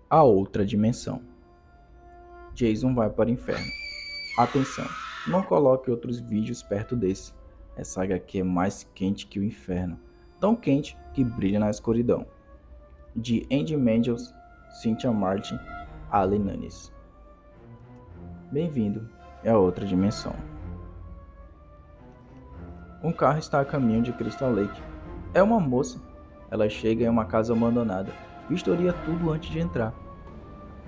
A outra dimensão. Jason vai para o inferno. Atenção, não coloque outros vídeos perto desse. Essa HQ é mais quente que o inferno. Tão quente que brilha na escuridão. De Andy Mendels, Cynthia Martin, Ali Nunes. Bem-vindo a outra dimensão. Um carro está a caminho de Crystal Lake. É uma moça. Ela chega em uma casa abandonada. Vistoria tudo antes de entrar.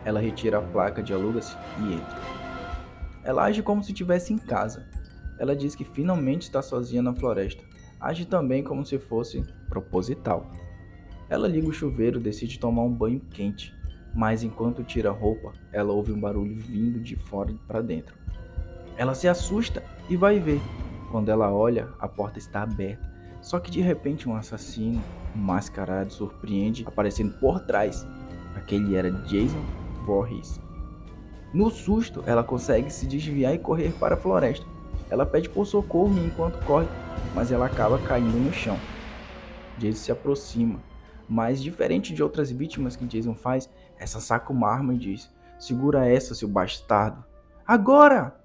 Ela retira a placa de aluga-se e entra. Ela age como se estivesse em casa. Ela diz que finalmente está sozinha na floresta. Age também como se fosse proposital. Ela liga o chuveiro e decide tomar um banho quente. Mas enquanto tira a roupa, ela ouve um barulho vindo de fora para dentro. Ela se assusta e vai ver. Quando ela olha, a porta está aberta. Só que de repente um assassino mascarado surpreende aparecendo por trás. Aquele era Jason Voorhees. No susto, ela consegue se desviar e correr para a floresta. Ela pede por socorro enquanto corre, mas ela acaba caindo no chão. Jason se aproxima, mas diferente de outras vítimas que Jason faz, essa saca uma arma e diz: "Segura essa, seu bastardo! Agora!"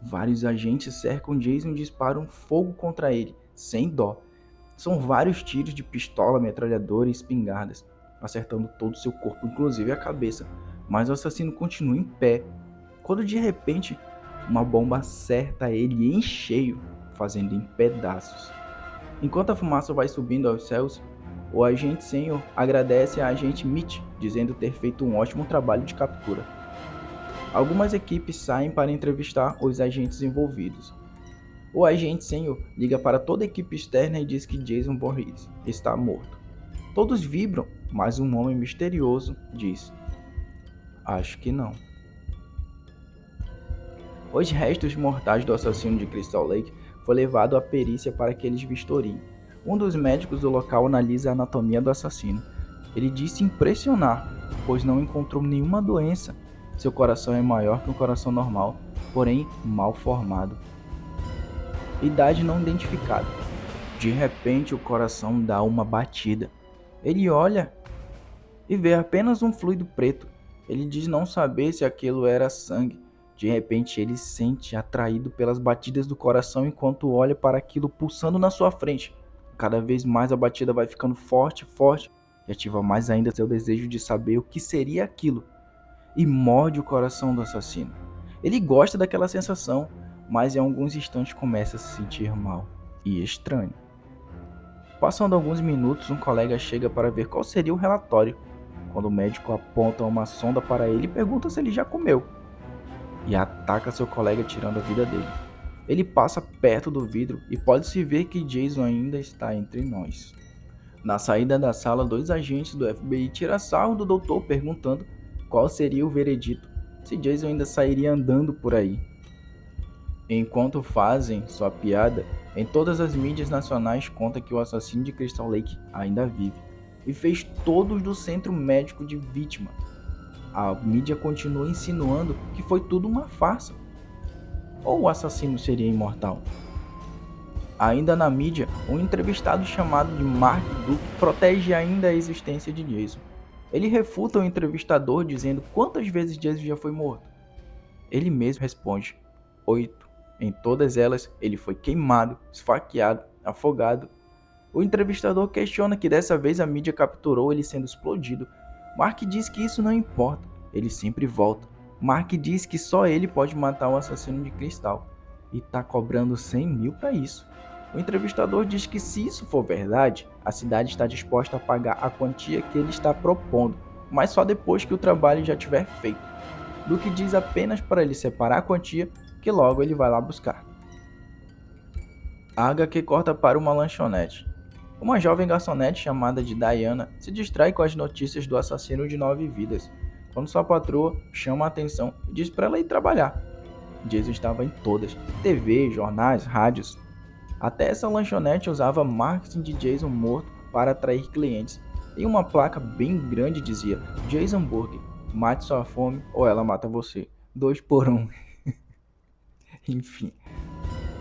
Vários agentes cercam Jason e disparam fogo contra ele, sem dó. São vários tiros de pistola, metralhadora e espingardas, acertando todo o seu corpo, inclusive a cabeça. Mas o assassino continua em pé, quando de repente uma bomba acerta ele em cheio, fazendo em pedaços. Enquanto a fumaça vai subindo aos céus, o agente Senior agradece a agente Mitch, dizendo ter feito um ótimo trabalho de captura. Algumas equipes saem para entrevistar os agentes envolvidos. O agente Senior liga para toda a equipe externa e diz que Jason Voorhees está morto. Todos vibram, mas um homem misterioso diz: "Acho que não." Os restos mortais do assassino de Crystal Lake foi levado à perícia para que eles vistoriem. Um dos médicos do local analisa a anatomia do assassino. Ele diz se impressionar, pois não encontrou nenhuma doença. Seu coração é maior que um coração normal, porém mal formado. Idade não identificada. De repente o coração dá uma batida. Ele olha e vê apenas um fluido preto. Ele diz não saber se aquilo era sangue. De repente ele se sente atraído pelas batidas do coração enquanto olha para aquilo pulsando na sua frente. Cada vez mais a batida vai ficando forte, forte, e ativa mais ainda seu desejo de saber o que seria aquilo. E morde o coração do assassino. Ele gosta daquela sensação, mas em alguns instantes começa a se sentir mal e estranho. Passando alguns minutos, um colega chega para ver qual seria o relatório. Quando o médico aponta uma sonda para ele e pergunta se ele já comeu. E ataca seu colega tirando a vida dele. Ele passa perto do vidro e pode-se ver que Jason ainda está entre nós. Na saída da sala, dois agentes do FBI tiram sarro do doutor perguntando qual seria o veredito, se Jason ainda sairia andando por aí. Enquanto fazem sua piada, em todas as mídias nacionais conta que o assassino de Crystal Lake ainda vive e fez todos do centro médico de vítima. A mídia continua insinuando que foi tudo uma farsa. Ou o assassino seria imortal? Ainda na mídia, um entrevistado chamado de Mark Duke protege ainda a existência de Jason. Ele refuta o entrevistador dizendo quantas vezes Jason já foi morto. Ele mesmo responde: 8. Em todas elas, ele foi queimado, esfaqueado, afogado. O entrevistador questiona que dessa vez a mídia capturou ele sendo explodido. Mark diz que isso não importa, ele sempre volta. Mark diz que só ele pode matar o assassino de cristal e tá cobrando 100 mil para isso. O entrevistador diz que se isso for verdade, a cidade está disposta a pagar a quantia que ele está propondo, mas só depois que o trabalho já tiver feito. Duke diz apenas para ele separar a quantia, que logo ele vai lá buscar. A HQ corta para uma lanchonete. Uma jovem garçonete chamada de Diana se distrai com as notícias do assassino de 9 vidas, quando sua patroa chama a atenção e diz para ela ir trabalhar. Jason estava em todas, TV, jornais, rádios. Até essa lanchonete usava marketing de Jason morto para atrair clientes. E uma placa bem grande dizia: Jason Burger, mate sua fome ou ela mata você. 2 por 1. Enfim.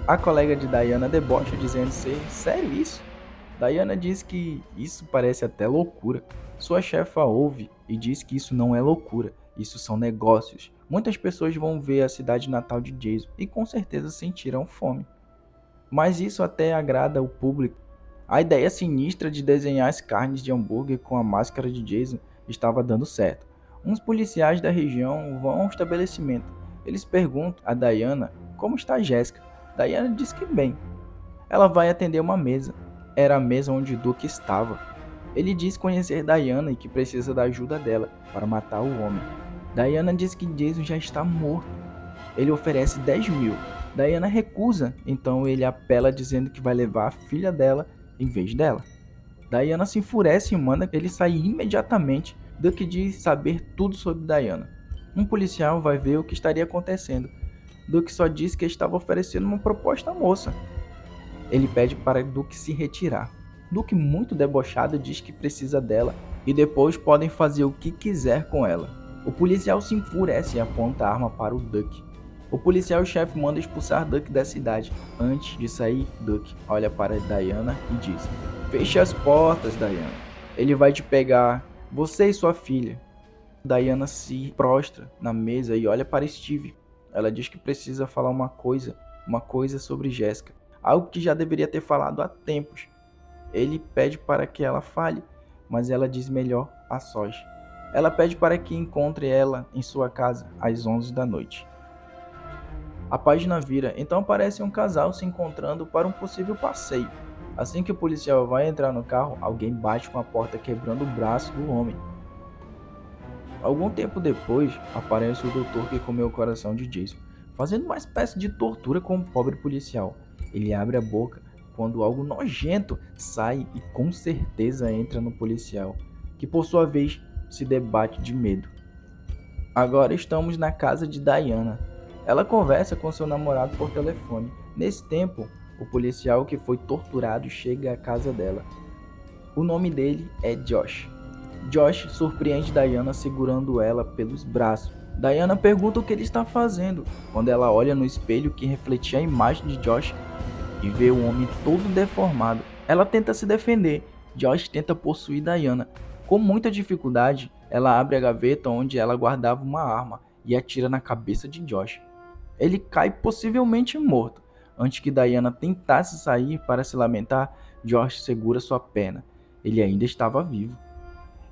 A colega de Diana debocha dizendo ser sério isso? Diana diz que isso parece até loucura. Sua chefa ouve e diz que isso não é loucura, isso são negócios. Muitas pessoas vão ver a cidade natal de Jason e com certeza sentirão fome. Mas isso até agrada o público. A ideia sinistra de desenhar as carnes de hambúrguer com a máscara de Jason estava dando certo. Uns policiais da região vão ao estabelecimento. Eles perguntam a Diana como está Jessica. Diana diz que bem. Ela vai atender uma mesa. Era a mesa onde Duke estava. Ele diz conhecer Diana e que precisa da ajuda dela para matar o homem. Diana diz que Jason já está morto. Ele oferece 10 mil. Diana recusa, então ele apela dizendo que vai levar a filha dela em vez dela. Diana se enfurece e manda que ele saia imediatamente. Duke diz saber tudo sobre Diana. Um policial vai ver o que estaria acontecendo. Duke só diz que estava oferecendo uma proposta à moça. Ele pede para Duke se retirar. Duke, muito debochado, diz que precisa dela e depois podem fazer o que quiser com ela. O policial se enfurece e aponta a arma para o Duke. O policial-chefe manda expulsar Duke da cidade. Antes de sair, Duke olha para Diana e diz: "Feche as portas, Diana. Ele vai te pegar, você e sua filha." Diana se prostra na mesa e olha para Steve. Ela diz que precisa falar uma coisa sobre Jessica, algo que já deveria ter falado há tempos. Ele pede para que ela fale, mas ela diz melhor a sós. Ela pede para que encontre ela em sua casa às 11 da noite. A página vira, então aparece um casal se encontrando para um possível passeio. Assim que o policial vai entrar no carro, alguém bate com a porta quebrando o braço do homem. Algum tempo depois, aparece o doutor que comeu o coração de Jason, fazendo uma espécie de tortura com o pobre policial. Ele abre a boca quando algo nojento sai e com certeza entra no policial, que por sua vez se debate de medo. Agora estamos na casa de Diana. Ela conversa com seu namorado por telefone. Nesse tempo, o policial que foi torturado chega à casa dela. O nome dele é Josh. Josh surpreende Diana segurando ela pelos braços. Diana pergunta o que ele está fazendo, quando ela olha no espelho que refletia a imagem de Josh e vê o homem todo deformado. Ela tenta se defender. Josh tenta possuir Diana. Com muita dificuldade, ela abre a gaveta onde ela guardava uma arma e atira na cabeça de Josh. Ele cai possivelmente morto. Antes que Diana tentasse sair para se lamentar, Josh segura sua perna. Ele ainda estava vivo.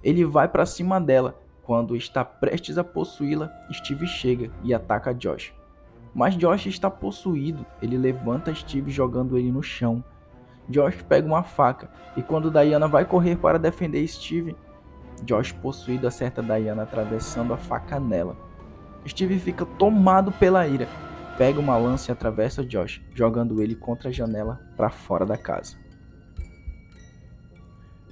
Ele vai para cima dela. Quando está prestes a possuí-la, Steve chega e ataca Josh. Mas Josh está possuído. Ele levanta Steve jogando ele no chão. Josh pega uma faca e quando Diana vai correr para defender Steve, Josh possuído acerta Diana atravessando a faca nela. Steve fica tomado pela ira, pega uma lança e atravessa Josh, jogando ele contra a janela para fora da casa.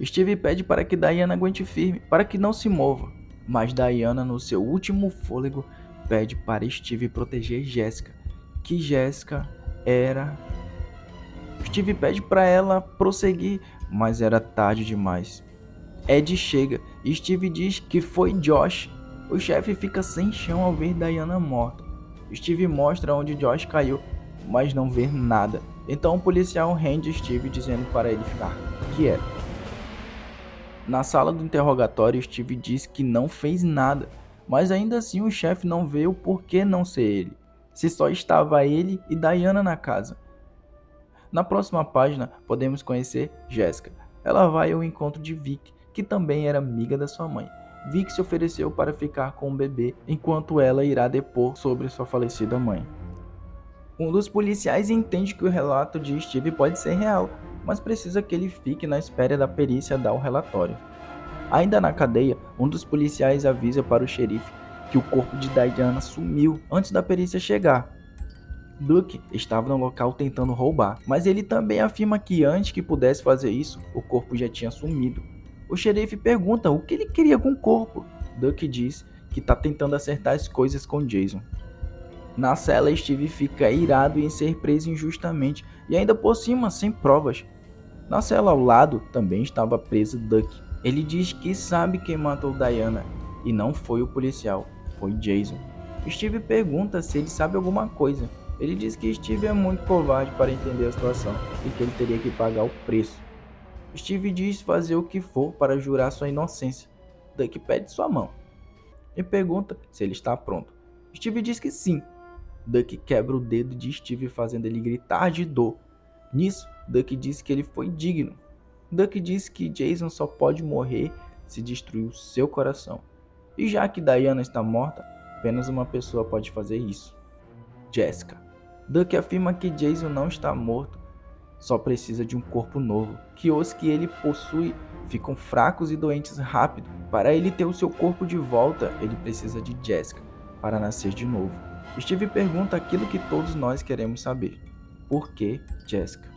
Steve pede para que Diana aguente firme, para que não se mova, mas Diana, no seu último fôlego, pede para Steve proteger Jessica, que Jessica era... Steve pede para ela prosseguir, mas era tarde demais. Ed chega e Steve diz que foi Josh. O chefe fica sem chão ao ver Diana morta. Steve mostra onde Josh caiu, mas não vê nada. Então o policial rende Steve dizendo para ele ficar quieto. Na sala do interrogatório, Steve diz que não fez nada, mas ainda assim o chefe não vê o porquê não ser ele, se só estava ele e Diana na casa. Na próxima página, podemos conhecer Jessica. Ela vai ao encontro de Vic, que também era amiga da sua mãe. Vic se ofereceu para ficar com o bebê, enquanto ela irá depor sobre sua falecida mãe. Um dos policiais entende que o relato de Steve pode ser real, mas precisa que ele fique na espera da perícia dar o relatório. Ainda na cadeia, um dos policiais avisa para o xerife que o corpo de Diana sumiu antes da perícia chegar. Duke estava no local tentando roubar, mas ele também afirma que antes que pudesse fazer isso, o corpo já tinha sumido. O xerife pergunta o que ele queria com o corpo. Duke diz que está tentando acertar as coisas com Jason. Na cela, Steve fica irado em ser preso injustamente e ainda por cima sem provas. Na cela ao lado também estava preso Duke. Ele diz que sabe quem matou Diana e não foi o policial, foi Jason. Steve pergunta se ele sabe alguma coisa. Ele diz que Steve é muito covarde para entender a situação e que ele teria que pagar o preço. Steve diz fazer o que for para jurar sua inocência. Duck pede sua mão e pergunta se ele está pronto. Steve diz que sim. Duck quebra o dedo de Steve fazendo ele gritar de dor. Nisso, Duck diz que ele foi digno. Duck diz que Jason só pode morrer se destruir o seu coração. E já que Diana está morta, apenas uma pessoa pode fazer isso: Jessica. Duck afirma que Jason não está morto, só precisa de um corpo novo, que os que ele possui ficam fracos e doentes rápido. Para ele ter o seu corpo de volta, ele precisa de Jessica para nascer de novo. Steve pergunta aquilo que todos nós queremos saber: por que Jessica?